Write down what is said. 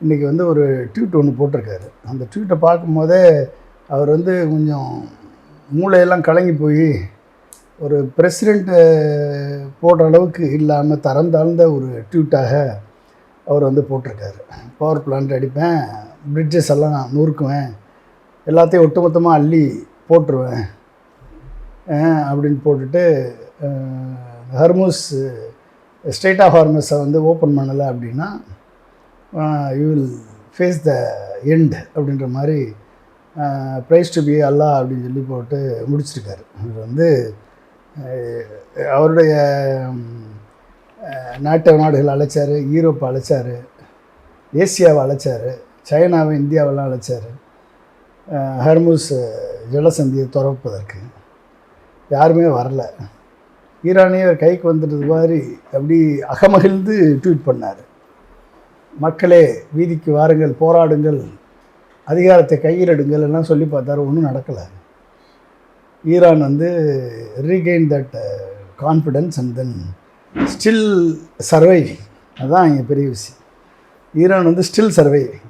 இன்றைக்கி வந்து ஒரு ட்வீட் ஒன்று போட்டிருக்காரு. அந்த ட்வீட்டை பார்க்கும்போதே அவர் வந்து கொஞ்சம் மூளையெல்லாம் கலங்கி போய் ஒரு பிரசிடெண்ட்டு போடுற அளவுக்கு இல்லாமல் தரம் தாழ்ந்த ஒரு ட்வீட்டாக அவர் வந்து போட்டிருக்காரு. பவர் பிளான்ட் அடிப்பேன், பிரிட்ஜஸ் எல்லாம் நொறுக்குவேன், எல்லாத்தையும் ஒட்டுமொத்தமாக அள்ளி போட்டுருவேன் அப்படின்னு போட்டுட்டு ஹர்முஸ் ஸ்ட்ரெய்ட் ஆஃப் ஹார்மஸை வந்து ஓப்பன் பண்ணலை அப்படின்னா you will face the end அப்படின்ற மாதிரி ப்ரைஸ் டு பி அல்லாஹ் அப்படின்னு சொல்லி போட்டு முடிச்சிருக்காரு. இது வந்து அவருடைய நாடுகள் அழைச்சார், யூரோப்பை அழைச்சார், ஏசியாவை அழைச்சார், சைனாவை இந்தியாவெல்லாம் அழைச்சார் ஹர்முஸ் ஜலசந்தியை திறப்பதற்கு. யாருமே வரல. ஈரானியர் கைக்கு வந்துட்டது மாதிரி அப்படி அகமகிழ்ந்து ட்வீட் பண்ணார். மக்களே வீதிக்கு வாருங்கள், போராடுங்கள், அதிகாரத்தை கையில் எடுங்கள் எல்லாம் சொல்லி பார்த்தாரு. ஒன்றும் நடக்கலை. ஈரான் வந்து regain that confidence and then still surviving. அதுதான் இங்கே பெரிய விஷயம். ஈரான் வந்து ஸ்டில் சர்வைவிங்.